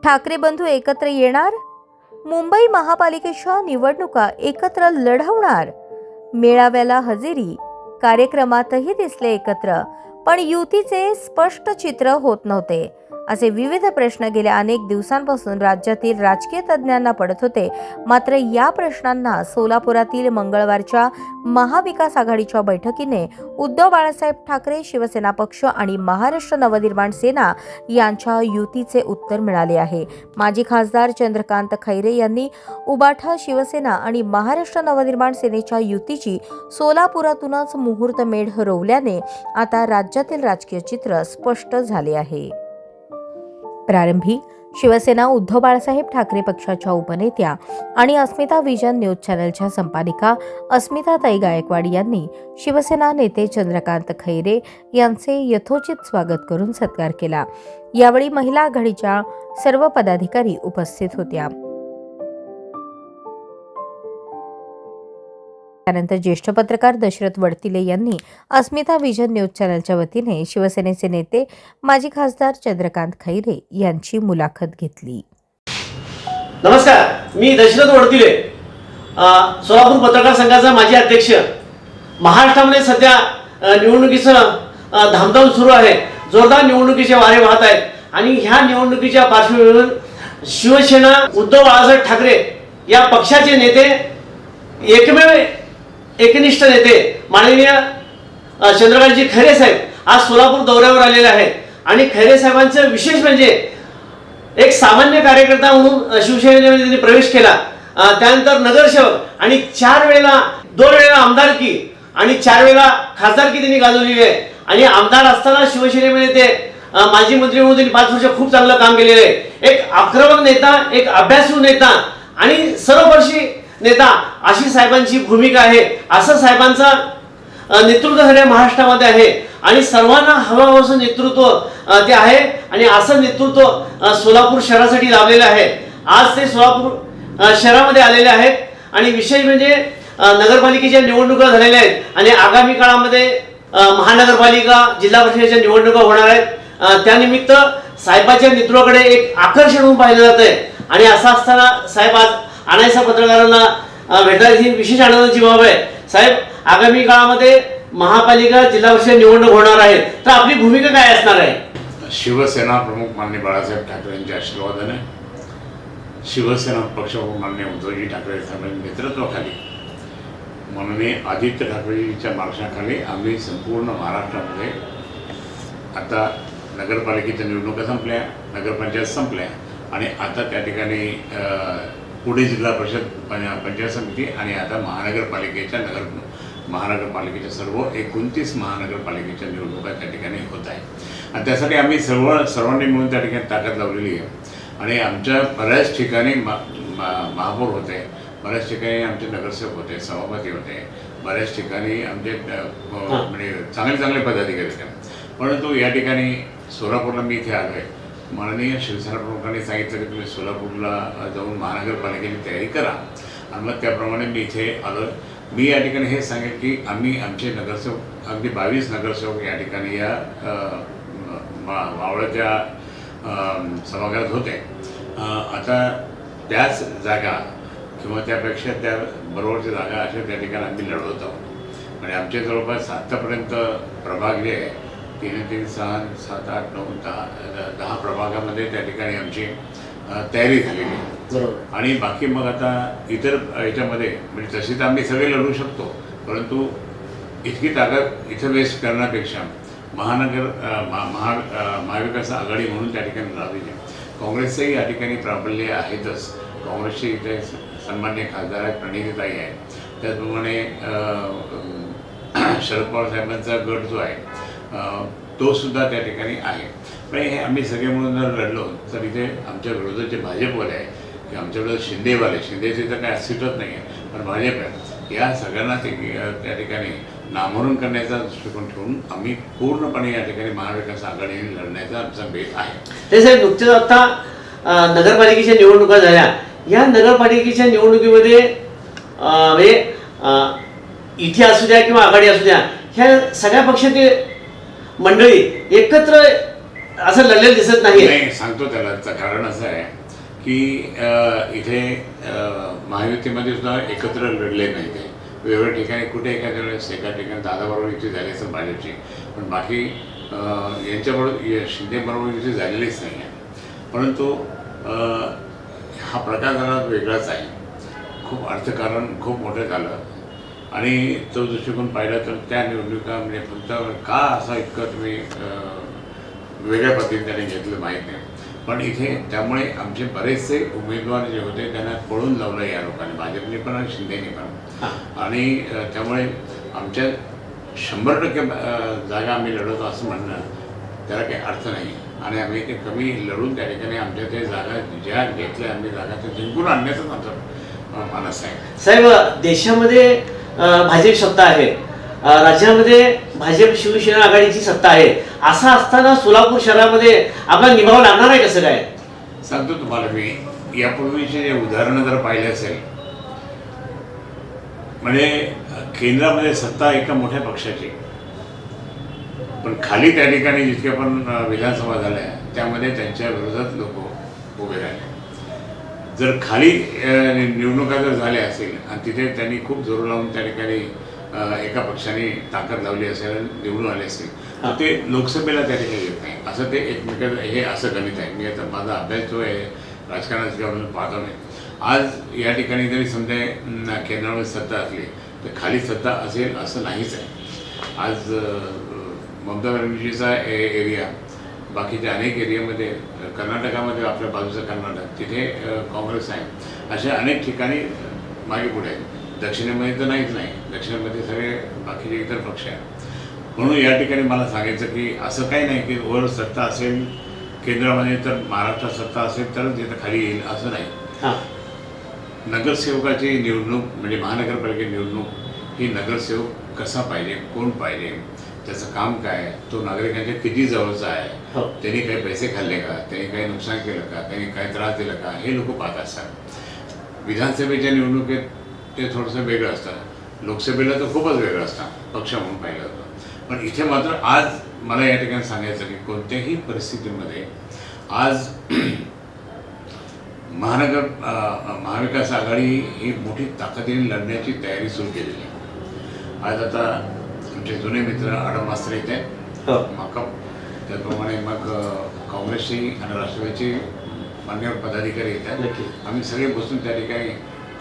ठाकरे बंधू एकत्र येणार, मुंबई महापालिकेच्या निवडणुका एकत्र लढवणार, मेळाव्याला हजेरी, कार्यक्रमातही दिसले एकत्र, पण युतीचे स्पष्ट चित्र होत नव्हते असे विविध प्रश्न गेल्या अनेक दिवसांपासून राज्यातील राजकीय तज्ज्ञांना पडत होते. मात्र या प्रश्नांना सोलापुरातील मंगळवारच्या महाविकास आघाडीच्या बैठकीने उद्धव बाळासाहेब ठाकरे शिवसेना पक्ष आणि महाराष्ट्र नवनिर्माण सेना यांच्या युतीचे उत्तर मिळाले आहे. माजी खासदार चंद्रकांत खैरे यांनी उबाठा शिवसेना आणि महाराष्ट्र नवनिर्माण सेनेच्या युतीची सोलापुरातूनच मुहूर्तमेढ रोवल्याने आता राज्यातील राजकीय चित्र स्पष्ट झाले आहे. प्रारंभी शिवसेना उद्धव बाळासाहेब ठाकरे पक्षाच्या उपनेत्या आणि अस्मिता विजन न्यूज चॅनलच्या संपादिका अस्मिताताई गायकवाड यांनी शिवसेना नेते चंद्रकांत खैरे यांचे यथोचित स्वागत करून सत्कार केला. यावेळी महिला आघाडीच्या सर्व पदाधिकारी उपस्थित होत्या. त्यानंतर ज्येष्ठ पत्रकार दशरथ वडतिले यांनी अस्मिता विजन न्यूज चॅनलच्या वतीने शिवसेनेचे नेते माजी खासदार चंद्रकांत खैरे यांची मुलाखत घेतली. नमस्कार, मी दशरथ वडतिले, सोलापूर पत्रकार संघाचा माजी अध्यक्ष. महाराष्ट्रामध्ये सध्या निवडणुकीचं धामधूम सुरू आहे. जोरदार निवडणुकीचे वारे वाहत आहेत आणि ह्या निवडणुकीच्या पार्श्वभूमीवर शिवसेना उद्धव बाळासाहेब ठाकरे या पक्षाचे नेते, एकमेव एकनिष्ठ नेते माननीय चंद्रकांतजी खैरे साहेब आज सोलापूर दौऱ्यावर आलेले आहेत. आणि खैरे साहेबांचं विशेष म्हणजे एक सामान्य कार्यकर्ता म्हणून शिवसेनेमध्ये त्यांनी प्रवेश केला. त्यानंतर नगरसेवक आणि 2 वेळेला आमदारकी आणि 4 वेळेला खासदारकी त्यांनी गाजवलेली आहे. आणि आमदार असताना शिवसेनेमध्ये ते माजी मंत्री म्हणून त्यांनी 5 वर्ष खूप चांगलं काम केलेलं आहे. एक आक्रमक नेता, एक अभ्यासू नेता आणि सर्वस्पर्शी नेता अशी साहेबांची भूमिका आहे. असं साहेबांचा नेतृत्व सगळ्या महाराष्ट्रामध्ये आहे आणि सर्वांना हवं असं नेतृत्व ते आहे. आणि असं नेतृत्व सोलापूर शहरासाठी लाभलेलं आहे. आज ते सोलापूर शहरामध्ये आलेले आहेत आणि विशेष म्हणजे नगरपालिकेच्या निवडणुका झालेल्या आहेत आणि आगामी काळामध्ये महानगरपालिका, जिल्हा परिषदेच्या निवडणुका होणार आहेत. त्यानिमित्त साहेबांच्या नेतृत्वाकडे एक आकर्षण म्हणून पाहिलं जात आहे. आणि असं असताना साहेब आज अनायसा पत्रकारांना भेटायची विशेष आनंदाची बाब आहे. साहेब, आगामी काळामध्ये महापालिका, जिल्हा परिषद निवडणूक होणार आहे, तर आपली भूमिका काय असणार आहे? शिवसेना प्रमुख माननीय बाळासाहेब ठाकरे यांच्या आशीर्वादाने, शिवसेना पक्षप्रमुख माननीय उद्धवजी ठाकरे साहेबांच्या नेतृत्वाखाली, माननीय आदित्य ठाकरेंच्या मार्गदर्शनाखाली आम्ही संपूर्ण महाराष्ट्रामध्ये आता नगरपालिकेच्या निवडणुका संपल्या, नगरपंचायत संपल्या आणि आता त्या ठिकाणी पुढे जिल्हा परिषद, पंचायत समिती आणि आता महानगरपालिकेच्या सर्व 29 महानगरपालिकेच्या निवडणुका त्या ठिकाणी होत आहेत. आणि त्यासाठी आम्ही सर्वांनी मिळून त्या ठिकाणी ताकद लावलेली आहे. आणि आमच्या बऱ्याच ठिकाणी महापौर होते, बऱ्याच ठिकाणी आमचे नगरसेवक होते, सभापती होते, बऱ्याच ठिकाणी आमचे म्हणजे चांगले पदाधिकारी होते. परंतु या ठिकाणी सोलापूरला मी इथे आलो आहे. माननीय शिवसेना प्रमुखांनी सांगितलं की तुम्ही सोलापूरला जाऊन महानगरपालिकेची तयारी करा आणि मग त्याप्रमाणे मी इथे आलो. मी या ठिकाणी हे सांगेन की आम्ही आमचे नगरसेवक, अगदी 22 नगरसेवक या ठिकाणी या मावळच्या सभागृहात होते. आता त्याच जागा किंवा त्यापेक्षा त्या बरोबरच्या जागा अशा त्या ठिकाणी आम्ही लढवत आहोत. आणि आमचे जवळपास आत्तापर्यंत प्रभाग जे आहे 3, 6, 7, 8, 9, 10 प्रभागामध्ये त्या ठिकाणी आमची तयारी झालेली आहे. आणि बाकी मग आता इतर ह्याच्यामध्ये म्हणजे तशी तर आम्ही सगळे लढू शकतो, परंतु इतकी ताकद इथं वेस्ट करण्यापेक्षा महाविकास आघाडी म्हणून त्या ठिकाणी लावलेली आहे. काँग्रेसचंही या ठिकाणी प्राबल्य आहेतच. काँग्रेसचे इथे सन्मान्य खासदार आहेत, प्रणितीताई आहेत. त्याचप्रमाणे शरद पवार साहेबांचा गट जो आहे तो सुद्धा त्या ठिकाणी आहे. पण हे आम्ही सगळे म्हणून जर लढलो तर इथे आमच्या विरोधात जे भाजपवाले आहे की आमच्या विरोधात शिंदेचे तर काही अस्तित्वच नाही आहे, पण भाजप आहे, या सगळ्यांना त्या ठिकाणी नामोहरम करण्याचा दृष्टिकोन ठेवून आम्ही पूर्णपणे या ठिकाणी महाविकास आघाडीने लढण्याचा आमचा बेत आहे. ते साहेब, नुकतेच आता नगरपालिकेच्या निवडणुका झाल्या. या नगरपालिकेच्या निवडणुकीमध्ये म्हणजे इथे असू द्या किंवा आघाडी असू द्या, ह्या सगळ्या पक्षाचे मंडळी एकत्र असं लढलेलं दिसत नाही. नाही, सांगतो त्याला. कारण असं आहे की इथे महायुतीमध्ये सुद्धा एकत्र लढले नाही ते. वेगवेगळ्या ठिकाणी कुठे एखाद्या वेळेस एका ठिकाणी दादाबरोबर युती झाली असेल भाजपची, पण बाकी यांच्याबरोबर शिंदेबरोबर युती झालेलीच नाही आहे. परंतु हा प्रकार जरा वेगळाच आहे. खूप अर्थकारण खूप मोठं झालं आणि तो दृष्टिकोन पाहिला तर त्या निवडणुका म्हणजे फक्त का असा इतकं तुम्ही वेगळ्या पद्धतीने घेतलं माहीत नाही. पण इथे त्यामुळे आमचे बरेचसे उमेदवार जे होते त्यांना पळून लावलं या लोकांनी, भाजपने पण आणि शिंदेने पण. आणि त्यामुळे आमच्या 100% जागा आम्ही लढवतो असं म्हणणं त्याला काही अर्थ नाही. आणि आम्ही ते कमी लढून त्या ठिकाणी आमच्या ते जागा ज्या घेतल्या आम्ही जागा त्या जिंकून आणण्याचाच आमचा मानस आहे. साहेब, देशामध्ये भाजप सत्ता आहे, राज्यामध्ये भाजप शिवसेना आघाडीची सत्ता आहे. असं असताना सोलापूर शहरामध्ये आपला निभाव लागणार आहे कसं काय? सांगतो तुम्हाला मी. यापूर्वीचे जे उदाहरणं जर पाहिले असेल, म्हणजे केंद्रामध्ये सत्ता एका मोठ्या पक्षाची, पण खाली त्या ठिकाणी जितक्या पण विधानसभा झाल्या त्यामध्ये त्यांच्या विरोधात लोक उभे राहिले. जर खाली निवडणुका जर झाल्या असेल आणि तिथे त्यांनी खूप जोर लावून त्या ठिकाणी एका पक्षाने ताकद लावली असेल आणि निवडून आले असेल तर ते लोकसभेला त्या ठिकाणी येत नाही. असं ते एकमेकांचं हे असं गणित आहे. मी आता माझा अभ्यास जो आहे राजकारणाचा पाहतो मी. आज या ठिकाणी जरी समजा केंद्रामध्ये सत्ता असली तर खाली सत्ता असेल असं नाहीच आहे. आज ममता बनर्जीचा एरिया, बाकीच्या अनेक एरियामध्ये, कर्नाटकामध्ये आपल्या बाजूचं कर्नाटक तिथे काँग्रेस आहे. अशा अनेक ठिकाणी मागे पुढे आहेत. दक्षिणेमध्ये तर नाहीच नाही. दक्षिणेमध्ये सगळे बाकीचे इतर पक्ष आहेत. म्हणून या ठिकाणी मला सांगायचं की असं काही नाही की वर सत्ता असेल केंद्रामध्ये तर महाराष्ट्रात सत्ता असेल तरच तिथं खाली येईल असं नाही. नगरसेवकाची निवडणूक म्हणजे महानगरपालिका निवडणूक ही नगरसेवक कसा पाहिजे, कोण पाहिजे, त्याचं काम काय, तो नागरिकांच्या किती जवळचा आहे, त्यांनी काही पैसे खाल्ले का, त्यांनी काही नुकसान केलं का, त्यांनी काही त्रास दिला का, हे लोक पाहत असतात. विधानसभेच्या निवडणुकीत ते थोडंसं वेगळं असतं. लोकसभेला तर खूपच वेगळं असतं पक्ष म्हणून पाहिलं जातं. पण इथे मात्र आज मला या ठिकाणी सांगायचं की कोणत्याही परिस्थितीमध्ये आज महाविकास आघाडी ही मोठी ताकदीने लढण्याची तयारी सुरू केलेली आहे. आज आता आमचे जुने मित्र आडम मास्तर येत आहेत माकप, त्याप्रमाणे मग काँग्रेसची आणि राष्ट्रवादीची मान्यवर पदाधिकारी येतात. आम्ही सगळे बसून त्या ठिकाणी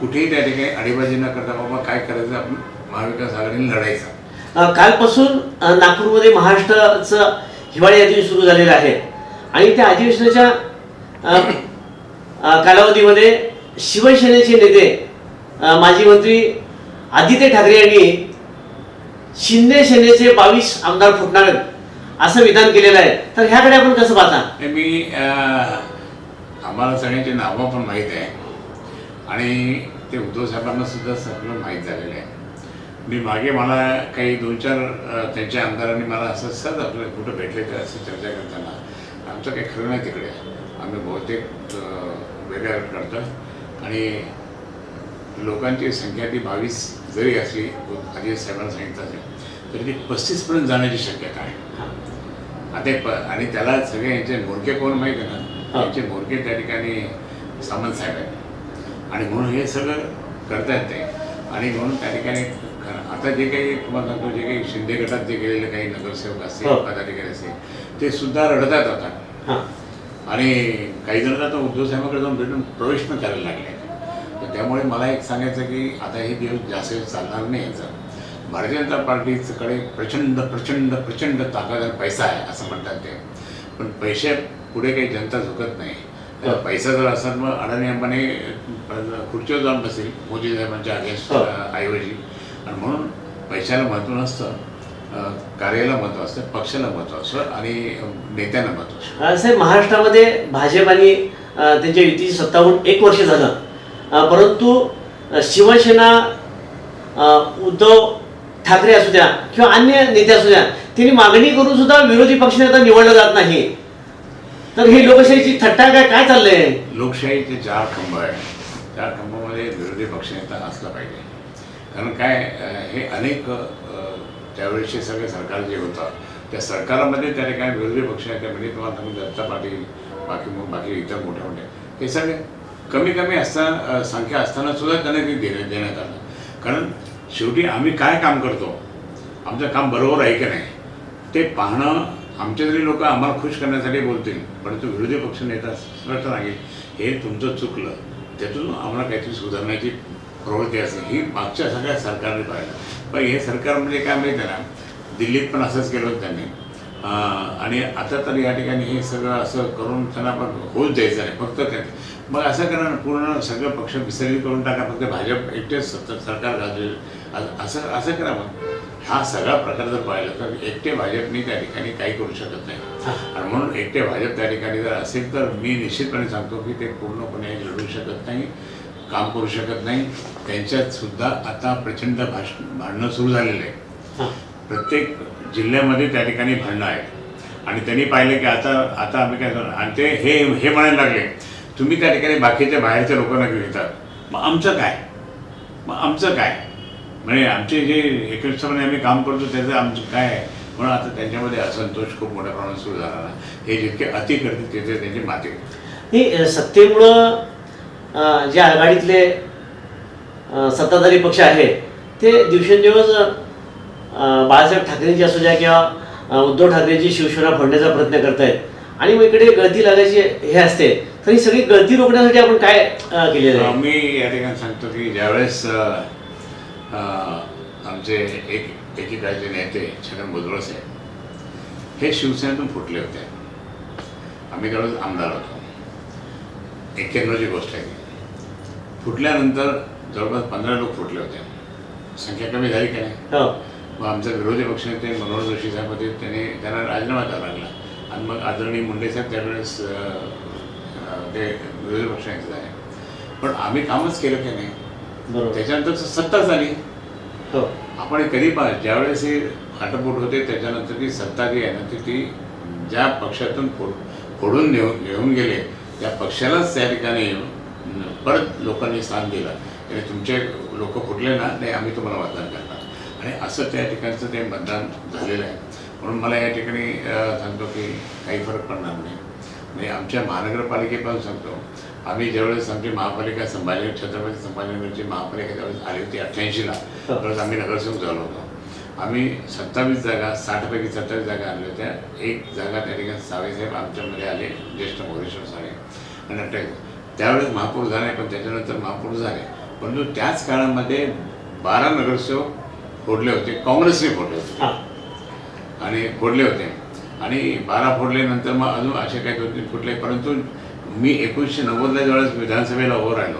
कुठेही त्या ठिकाणी अडीबाजी न करता बाबा काय करायचं आपण महाविकास आघाडीने लढायचं. कालपासून नागपूरमध्ये महाराष्ट्राचं हिवाळी अधिवेशन सुरू झालेलं आहे आणि त्या अधिवेशनाच्या कालावधीमध्ये शिवसेनेचे नेते माजी मंत्री आदित्य ठाकरे यांनी शिंदे सेनेचे 22 आमदार फुटणार असं विधान केलेलं आहे. तर ह्याकडे आपण कसं पाहता? मी आम्हाला सगळ्यांची नावं पण माहीत आहे आणि ते उद्धव साहेबांना सुद्धा सगळं माहीत झालेलं आहे. मी मागे मला काही 2-4 त्यांच्या आमदारांनी मला असं सहज आपल्याला कुठं भेटले तर असं चर्चा करताना आमचं काही खरं नाही तिकडे. आम्ही बहुतेक वेगळ्या करतो आणि लोकांची संख्या ती 22 जरी असली, आधी साहेबांना सांगितलं असेल तरी ती 35पर्यंत जाण्याची शक्यता आहे. आता आणि त्याला सगळे यांचे मोडके कोण माहीत आहे ना, यांचे मोडके त्या ठिकाणी सामंत साहेब आहेत आणि म्हणून हे सगळं करतायत ते. आणि म्हणून त्या ठिकाणी आता जे काही तुम्हाला सांगतो, जे काही शिंदे गटात जे गेलेले काही नगरसेवक असतील, पदाधिकारी असतील, ते सुद्धा रडतात आता. आणि काही जण आता उद्धव साहेबांकडे जाऊन भेटून प्रवेश पण करायला लागले. तर त्यामुळे मला एक सांगायचं की आता हे दिवस जास्त चालणार नाही. याचं भारतीय जनता पार्टीकडे प्रचंड प्रचंड प्रचंड ताकद आणि पैसा आहे असं म्हणतात ते. पण पैसे पुढे काही जनता झुकत नाही. पैसा जर असतात मग अडाणी अंबानी खुर्चीवर जाऊन बसेल मोदी साहेबांच्या ऐवजी. आणि म्हणून पैशाला महत्त्व नसतं, कार्याला महत्त्व असतं, पक्षाला महत्त्व असतं आणि नेत्यांना महत्त्व असतं. साहेब, महाराष्ट्रामध्ये भाजप आणि त्यांच्या युतीची सत्ता होऊन 1 वर्ष झालं, परंतु शिवसेना, उद्धव ठाकरे असू द्या किंवा अन्य नेते असू द्या, त्यांनी मागणी करून सुद्धा विरोधी पक्षनेता निवडला जात नाही. तर ही लोकशाहीची थट्टा काय चाललंय? लोकशाहीचे 4 खंब आहे. 4 खंबामध्ये विरोधी पक्षनेता असला पाहिजे. कारण काय हे अनेक त्यावेळेचे सगळे सरकार जे होतं त्या सरकारामध्ये त्या ठिकाणी विरोधी पक्ष आहेत, त्यामध्ये तुम्हाला सांगू दत्ता पाटील, बाकी इतर मोठे मोठे हे सगळे कमी असता संख्या असताना सुद्धा त्यांना ते देण्यात आलं. कारण शेवटी आम्ही काय काम करतो, आमचं काम बरोबर आहे की नाही ते पाहणं. आमचे जरी लोक आम्हाला खुश करण्यासाठी बोलतील, परंतु विरोधी पक्ष नेता स्पष्ट सांगेल हे तुमचं चुकलं, त्यातून आम्हाला काहीतरी सुधारण्याची प्रवृत्ती असते. ही मागच्या सगळ्या सरकारने पाहिलं. पण हे सरकार म्हणजे काय माहिती आहे ना, दिल्लीत पण असंच केलं होतं त्यांनी, आणि आता तर या ठिकाणी हे सगळं असं करून त्यांना पण होऊच द्यायचं नाही. फक्त ते मग असं करा, पूर्ण सगळं पक्ष विसर्जित करून टाका, फक्त भाजप एकटेच सरकार गाजवेल असं करा. मग हा सगळा प्रकार जर पाहिला तर एकटे भाजपनी त्या ठिकाणी काही करू शकत नाही. आणि म्हणून एकटे भाजप त्या ठिकाणी जर असेल तर मी निश्चितपणे सांगतो की ते पूर्णपणे लढू शकत नाही, काम करू शकत नाही. त्यांच्यात सुद्धा आता प्रचंड भांडणं सुरू झालेलं आहे. प्रत्येक जिल्ह्यामध्ये त्या ठिकाणी भांडणं आहेत. आणि त्यांनी पाहिलं की आता आम्ही काय करणार, आणि ते हे म्हणायला लागले तुम्ही त्या ठिकाणी बाकीच्या बाहेरच्या लोकांना घेऊन येतात, मग आमचं काय म्हणजे आमचे जे एकनिष्ठपणे आम्ही काम करतो त्याचं आमचं काय आहे. म्हणून आता त्यांच्यामध्ये असंतोष खूप मोठ्या प्रमाणात सुरू झाला ना. हे जितके अति करतील तिथे त्यांची माती. हे सत्तेमुळं जे आघाडीतले सत्ताधारी पक्ष आहेत ते दिवसेंदिवस बाळासाहेब ठाकरेंची असू द्या किंवा उद्धव ठाकरेंची शिवसेना फोडण्याचा प्रयत्न करत आहेत. आणि मग इकडे गळती लागायची हे असते, तर ही सगळी गळती रोखण्यासाठी आपण काय केलेलं आहे? मी या ठिकाणी सांगतो की ज्यावेळेस आमचे एकेकाळचे नेते छगन भुजबळ साहेब हे शिवसेनेतून फुटले होते. आम्ही त्यावेळेस आमदार होतो. 91ची गोष्ट आहे. फुटल्यानंतर जवळपास 15 लोक फुटले होते. संख्या कमी झाली की नाही. मग आमचा विरोधी पक्षनेते मनोहर जोशी साहेब होते, त्यांना राजीनामा द्यावा लागला. आणि मग आदरणीय मुंडे साहेब त्यावेळेस ते विरोधी पक्षनेते झाले. पण आम्ही कामच केलं की नाही. त्याच्यानंतर सत्ता झाली. आपण कधी ज्यावेळेस हे आटपोट होते त्याच्यानंतर ती सत्ता जी आहे ना ती ज्या पक्षातून फोडून घेऊन गेले त्या पक्षालाच त्या ठिकाणी परत लोकांनी स्थान दिलं. आणि तुमचे लोक फुटले ना, नाही आम्ही तुम्हाला मतदान करणार. आणि असं त्या ठिकाणचं ते मतदान झालेलं आहे. म्हणून मला या ठिकाणी सांगतो की काही फरक पडणार नाही. म्हणजे आमच्या महानगरपालिकेपासून सांगतो, आम्ही ज्यावेळेस आमची महापालिका छत्रपती संभाजीनगरची महापालिका ज्यावेळेस आली होती 88ला, त्यावेळेस आम्ही नगरसेवक झालो होतो. आम्ही 27 जागा 60पैकी 27 जागा आणल्या होत्या. एक जागा त्या ठिकाणी सावेसाहेब आमच्यामध्ये आले, ज्येष्ठ मोरेश्वर सावे, आणि 28 त्यावेळेस महापौर झाले. पण त्याच्यानंतर महापौर झाले, परंतु त्याच काळामध्ये 12 नगरसेवक फोडले होते, काँग्रेसने फोडले होते आणि फोडले होते. आणि 12 फोडल्यानंतर मग अजून असे काही 2-3 फुटले. परंतु मी 1990ला ज्यावेळेस विधानसभेला उभं राहिलो,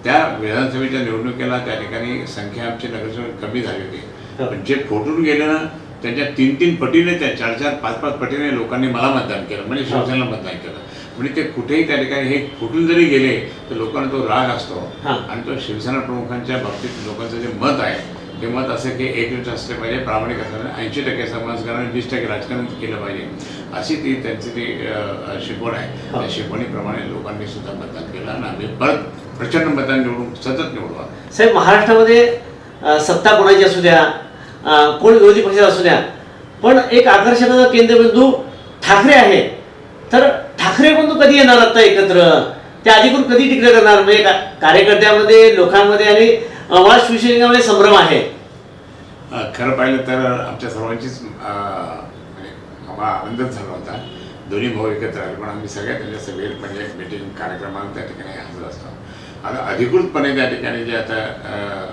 त्या विधानसभेच्या निवडणुकीला त्या ठिकाणी संख्या आमची नगरसेवक कमी झाली होती. पण जे फुटून गेले ना त्यांच्या 3-3 पटीने, त्या 4-4, 5-5 पटीने लोकांनी मला मतदान केलं, म्हणजे शिवसेनेला मतदान केलं. म्हणजे ते कुठेही त्या ठिकाणी हे फुटून जरी गेले तर लोकांना तो राग असतो. आणि तो शिवसेना प्रमुखांच्या बाबतीत लोकांचं जे मत आहे ते मत असं की एकजुट असले पाहिजे, प्रामाणिक असलं, 80% समाजकारण, 20% राजकारण केलं पाहिजे, अशी ती त्यांची ती शिकवण आहे. त्या शिकवणीप्रमाणे लोकांनी सुद्धा मतदान केलं आणि आम्ही परत प्रचंड मतदान निवडून सतत निवडू. साहेब, महाराष्ट्रामध्ये सत्ता कोणाची असू द्या, कोण विरोधी पक्षाचा असू द्या, पण एक आकर्षणाचा केंद्रबिंदू ठाकरे आहे. तर ठाकरे बंधू कधी येणार आता एकत्र, त्या अधिकृत कधी टिकले करणार? म्हणजे कार्यकर्त्यामध्ये, लोकांमध्ये आणि मला शिवसेनेमध्ये संभ्रम आहे. खरं पाहिलं तर आमच्या सर्वांचीच म्हणजे आम्हाला आनंदच झाला होता. दोन्ही भाऊ एकत्र आले. पण आम्ही सगळ्या त्यांच्या सभेत म्हणजे मीटिंग कार्यक्रमाला त्या ठिकाणी हजर असतो. आता अधिकृतपणे त्या ठिकाणी जे आता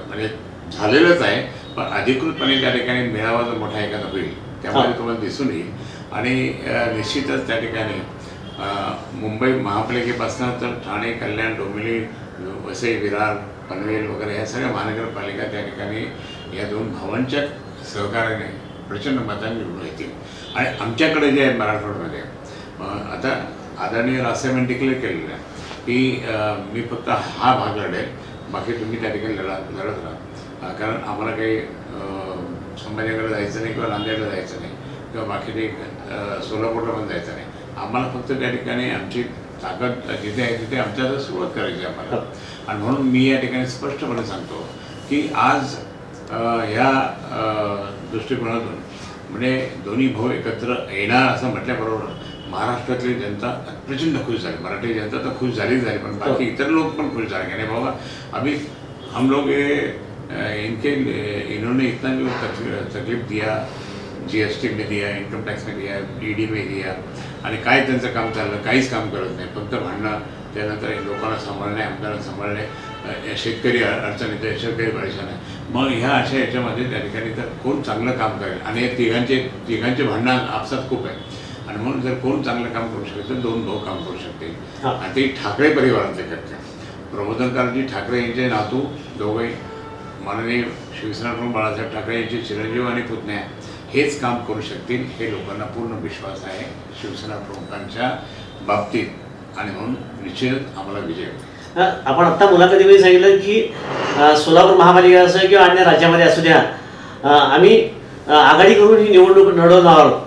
म्हणजे झालेलंच आहे, पण अधिकृतपणे त्या ठिकाणी मेळावा जो मोठा एखादा होईल त्यामध्ये तुम्हाला दिसून येईल. आणि निश्चितच त्या ठिकाणी मुंबई महापालिकेपासून तर ठाणे, कल्याण, डोंबिवली, वसई, विरार, पनवेल वगैरे ह्या सगळ्या महानगरपालिका त्या ठिकाणी या 2 भावांच्या सहकार्याने प्रचंड मतांनी निवडून येतील. आणि आमच्याकडे जे आहे मराठवाड्यामध्ये आता आदरणीय राजसाहेबांनी डिक्लेअर केलेलं आहे की मी फक्त हा भाग लढेल, बाकी तुम्ही त्या ठिकाणी लढत राहा. कारण आम्हाला काही संभाजीनगरला जायचं नाही किंवा नांदेडला जायचं नाही किंवा बाकी काही सोलापूरला पण जायचं नाही. आम्हाला फक्त त्या ठिकाणी आमची ताकद जिथे आहे तिथे आमच्या सुरुवात करायची आम्हाला. आणि म्हणून मी या ठिकाणी स्पष्टपणे सांगतो की आज ह्या दृष्टिकोनातून म्हणजे दोन्ही भाऊ एकत्र येणार असं म्हटल्याबरोबर महाराष्ट्रातली जनता प्रचंड खुश झाली. मराठी जनता तर खुश झालीच झाली, पण बाकी इतर लोक पण खुश झाले की नाही बाबा अभी हम लोग इन्होंने इतना जो तकलीफ दिया, GST में दिया, इन्कम टॅक्स में दिया, ED में दिया, आणि काय त्यांचं काम चाललं, काहीच काम करत नाही, फक्त भांडणं, त्यानंतर लोकांना सांभाळणे, आमदारांना सांभाळणे, शेतकरी अडचणीत आहे, शेतकरी परेशान आहे. मग ह्या अशा याच्यामध्ये त्या ठिकाणी तर कोण चांगलं काम करेल, आणि हे तिघांचे भांडणं आपसात खूप आहे, आणि म्हणून जर कोण चांगलं काम करू शकेल तर दोन भाऊ काम करू शकतील, आणि ते ठाकरे परिवारातले करते. प्रबोधनकारजी ठाकरे यांचे नातू दोघे माननीय शिवसेना प्रमुख बाळासाहेब ठाकरे यांचे चिरंजीव आणि पुतण्या हेच काम करू शकतील, हे लोकांना पूर्ण विश्वास आहे शिवसेना प्रमुखांच्या बाबतीत, आणि म्हणून निश्चित आम्हाला विजय होईल. आपण आत्ता मुलाखतीमध्ये सांगितलं की सोलापूर महापालिका असो किंवा अन्य राज्यामध्ये असू द्या, आम्ही आघाडी करून ही निवडणूक लढवणार आहोत.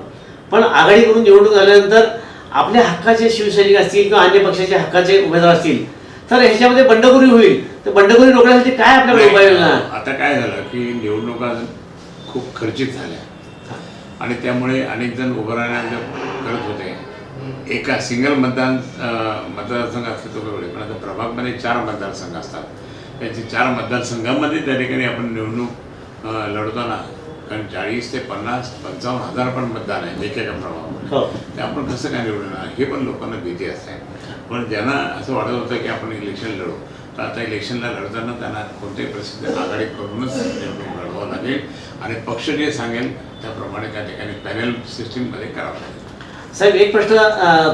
पण आघाडी करून निवडणूक झाल्यानंतर आपल्या हक्काचे शिवसैनिक असतील किंवा अन्य पक्षाचे हक्काचे उमेदवार असतील तर ह्याच्यामध्ये बंडखोरी होईल, तर बंडखोरी रोखण्यासाठी काय आपल्याकडे उपाय योजना? आता काय झालं की निवडणुका खूप खर्चिक झाल्या, आणि त्यामुळे अनेक जण उभं राहण्याचं करत होते. एका सिंगल मतदारसंघ असले तो वेगळे, पण आता प्रभागमध्ये 4 मतदारसंघ असतात. त्याची 4 मतदारसंघामध्ये त्या ठिकाणी आपण निवडणूक लढवताना, कारण 40 ते 50-55 हजार पण मतदान आहे एकेका प्रभागामध्ये, ते आपण कसं काय निवडणार हे पण लोकांना भीती असते. पण ज्यांना असं वाटत होतं की आपण इलेक्शन लढू, तर आता इलेक्शनला लढताना त्यांना कोणत्याही परिस्थितीत आघाडी करूनच निवडणूक लढवावं लागेल, आणि पक्ष जे सांगेल त्याप्रमाणे त्या ठिकाणी पॅनल सिस्टीममध्ये करावं लागेल. साहेब, एक प्रश्न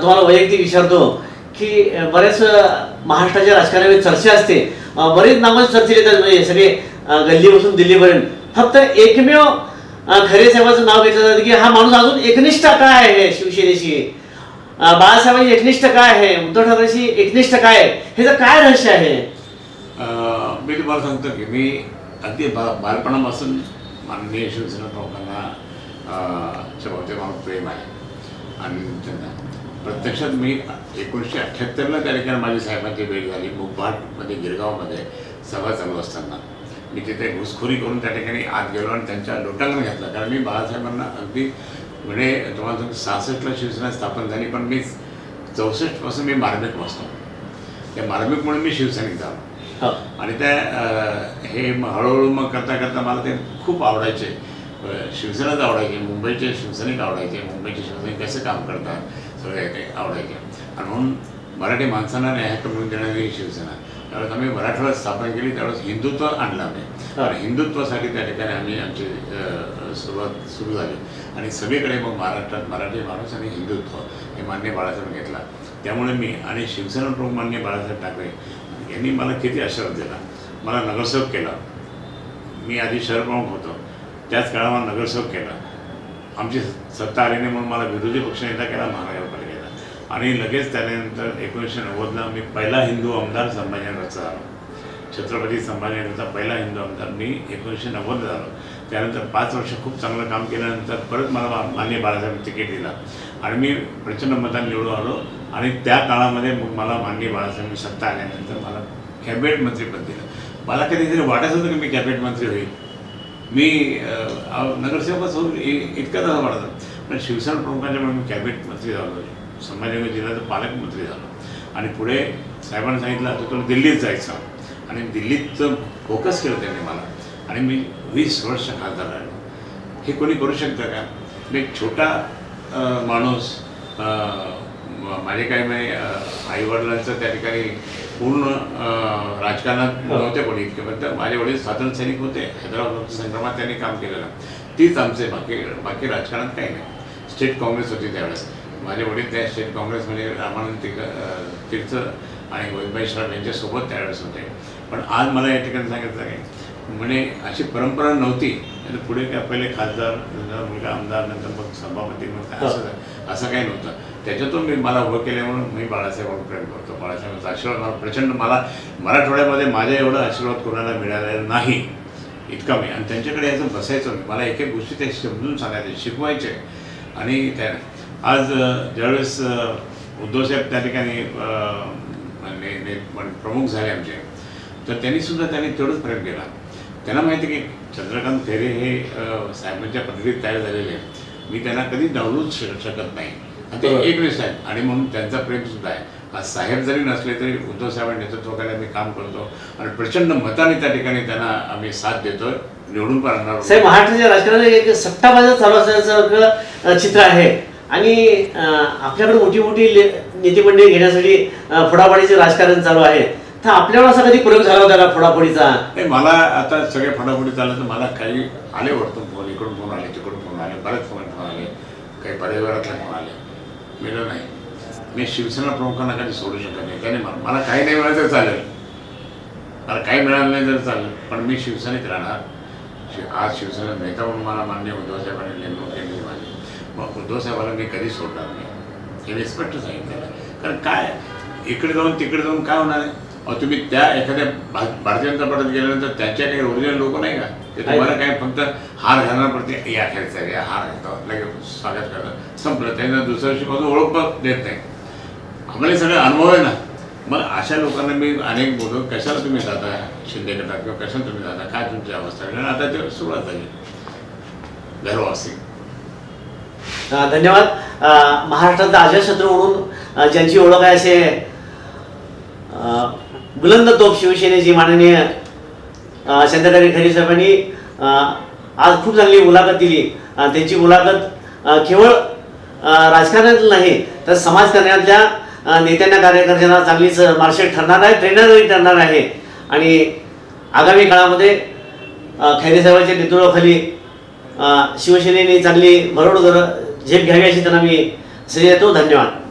तुम्हाला वैयक्तिक विचारतो की बरेच महाराष्ट्राच्या राजकारणामध्ये चर्चा असते, बरेच नावं चर्चेत येतात, म्हणजे सगळे गल्लीपासून दिल्लीपर्यंत, फक्त एकमेव खरे साहेबांचं नाव घेतलं जातं की हा माणूस अजून एकनिष्ठ काय आहे शिवसेनेशी, बाळासाहेबांची एकनिष्ठ काय आहे, उद्धव ठाकरेशी एकनिष्ठ काय आहे, ह्याचं काय रहस्य आहे? मी तुम्हाला सांगतो की मी अगदी बालपणापासून माननीय शिवसेना प्रमुखांना बाबतीत मला प्रेम आहे, आणि त्यांना प्रत्यक्षात मी 1978ला त्या ठिकाणी माझी साहेबांची भेट झाली. मुगभाटमध्ये गिरगावमध्ये सभा चालू असताना मी तिथे घुसखोरी करून त्या ठिकाणी आत गेलो आणि त्यांच्या लोटांगण घेतला, कारण मी बाळासाहेबांना अगदी म्हणजे तुम्हाला सांगतो 66ला शिवसेना स्थापन झाली, पण मी 64पासून मी मार्मिक बसतो. त्या मार्मिकमुळे मी शिवसैनिक झालो, आणि त्या हे हळूहळू मग करता करता मला ते खूप आवडायचे. शिवसेनाच आवडायचे, मुंबईचे शिवसैनिक आवडायचे, मुंबईचे शिवसैनिक कसे काम करतात सगळे ते आवडायचे, आणि म्हणून मराठी माणसांना न्याय मिळवून देणारी शिवसेना. त्यावेळेस आम्ही मराठवाड्यात स्थापन केली, त्यावेळेस हिंदुत्व आणलं आम्ही, आणि हिंदुत्वासाठी त्या ठिकाणी आम्ही आमची सुरुवात सुरू झाली, आणि सगळीकडे मग महाराष्ट्रात मराठी माणूस आणि हिंदुत्व हे मान्य बाळासाहेब घेतला. त्यामुळे मी आणि शिवसेना प्रमुख मान्य बाळासाहेब ठाकरे यांनी मला किती आशीर्वाद दिला. मला नगरसेवक केला, मी आधी शहरप्रमुख होतो, त्याच काळात मला नगरसेवक केला. आमची सत्ता आली नाही म्हणून मला विरोधी पक्षनेता केला महानगरपालिकेला, आणि लगेच त्यानंतर 1990ला मी पहिला हिंदू आमदार संभाजीनगरचा झालो. छत्रपती संभाजीनगरचा पहिला हिंदू आमदार मी 1990ला झालो. त्यानंतर 5 वर्ष खूप चांगलं काम केल्यानंतर परत मला माननीय बाळासाहेब तिकीट दिला, आणि मी प्रचंड मतांनी निवडून आलो, आणि त्या काळामध्ये मग मला माननीय बाळासाहेब सत्ता आल्यानंतर मला कॅबिनेट मंत्रीपद दिलं. मला कधीतरी वाटत होतं की मी कॅबिनेट मंत्री होईल, मी नगरसेवकच होऊन इतकं तसं वाटतं, पण शिवसेना प्रमुखांच्यामुळे मी कॅबिनेट मंत्री झालो, संभाजीनगर जिल्ह्याचा पालकमंत्री झालो, आणि पुढे साहेबांनी सांगितलं आता तुला दिल्लीत जायचं, आणि दिल्लीचं फोकस केलं त्यांनी मला, आणि मी 20 वर्ष खासदार राहिलो. हे कोणी करू शकतं का? मी एक छोटा माणूस, माझे काही म्हणजे आईवडिलांचं त्या ठिकाणी पूर्ण राजकारणात नव्हते कोणी इतके, पण माझे वडील स्वातंत्र्य सैनिक होते, हैदराबाद संग्रामात त्यांनी काम केलेलं, तीच आमचे बाकी राजकारणात काही नाही. स्टेट काँग्रेस होती त्यावेळेस, माझे वडील त्या स्टेट काँग्रेसमध्ये रामानंद तीर्थ आणि वैभव श्राफ यांच्यासोबत त्यावेळेस होते. पण आज मला या ठिकाणी सांगितलं की म्हणजे अशी परंपरा नव्हती, पुढे काय पहिले खासदार, नंतर मुलगा आमदार, नंतर मग सभापती, मग असं काही नव्हतं. त्याच्यातून मला उभं केलं म्हणून मी बाळासाहेबांवर प्रेम करतो. बाळासाहेबांचा आशीर्वाद मला प्रचंड, मला मराठवाड्यामध्ये माझ्या एवढा आशीर्वाद कोणाला मिळालेला नाही इतका मी, आणि त्यांच्याकडे याचं बसायचो मी, मला एक एक गोष्टी ते समजून सांगायचे, शिकवायचे. आणि त्या आज ज्यावेळेस उद्धवसाहेब त्या ठिकाणी प्रमुख झाले आमचे, तर त्यांनीसुद्धा तेवढंच प्रेम केला. त्यांना माहिती की चंद्रकांत खैरे हे साहेबांच्या पद्धतीत तयार झालेले आहे, मी त्यांना कधी डावलूच शकत नाही. आणि ते बरोबर. एकनिष्ठ आहेत आणि म्हणून त्यांचा प्रेम सुद्धा आहे. आज साहेब जरी नसले तरी उद्धव साहेबांच्या नेतृत्वाखाली आम्ही काम करतो आणि प्रचंड मताने त्या ठिकाणी त्यांना आम्ही साथ देतो, निवडून पण आणणार आहोत. साहेब, महाराष्ट्राच्या राजकारणात एक सट्टाबाजार चालू असल्यासारखं चित्र आहे आणि आपल्याकडे मोठी मोठी नेते मंडळी घेण्यासाठी फोडाफोडीचे राजकारण चालू आहे. तर आपल्याला असा कधी प्रयोग झाला होता का फोडाफोडीचा? नाही, मला आता सगळे फटाफटी चाललं तर मला काही आले वरतून फोन, इकडून फोन आले, तिकडून फोन आले, बरेच फोन आले, काही परिवारातले फोन आले. मिळलं नाही. मी शिवसेना प्रमुखांना कधी सोडू शकत नाही. त्याने मला काही नाही मिळालं तर चालेल, मला काही मिळालं नाही तर चालेल, पण मी शिवसेनेत राहणार. आज शिवसेना नेता म्हणून मला मान्य उद्धव साहेबांनी नेमणूक केली माझी. मग उद्धव साहेबांना मी कधी सोडणार नाही हे मी स्पष्ट सांगितलेलं आहे. कारण काय इकडे जाऊन तिकडे जाऊन काय होणार आहे? अहो, तुम्ही त्या एखाद्या भारतीय जनता पार्टीत गेल्यानंतर त्यांच्या काही ओरिजिनल लोक नाही का ते तुम्हाला काय फक्त हार घालणार पडते, या खेळचा या हार घालतात, लगेच स्वागत करतात, संपलं. त्यांना दुसऱ्या दिवशीपासून ओळख पण देत नाही. आम्हाला सगळे अनुभव आहे ना. मग अशा लोकांना मी अनेक बोलतो, कशाला तुम्ही जाता शिंदे गटात किंवा कशाला तुम्ही जाता, काय तुमची अवस्था आहे. आता ते सुरुवात झाली घरवासी. धन्यवाद. महाराष्ट्राचा अजातशत्रू म्हणून ज्यांची ओळख आहे असे बुलंद तोफ शिवसेनेची माननीय चंद्रकांत खैरे साहेबांनी आज खूप चांगली मुलाखत दिली. त्यांची मुलाखत केवळ राजकारणात नाही तर समाजकारणातल्या नेत्यांना कार्यकर्त्यांना चांगलीच मार्गदर्शक ठरणार आहे, ट्रेनरही ठरणार आहे. आणि आगामी काळामध्ये खैरे साहेबांच्या नेतृत्वाखाली शिवसेनेने चांगली भरड झेप घ्यावी अशी त्यांना मी श्रेय देतो. धन्यवाद.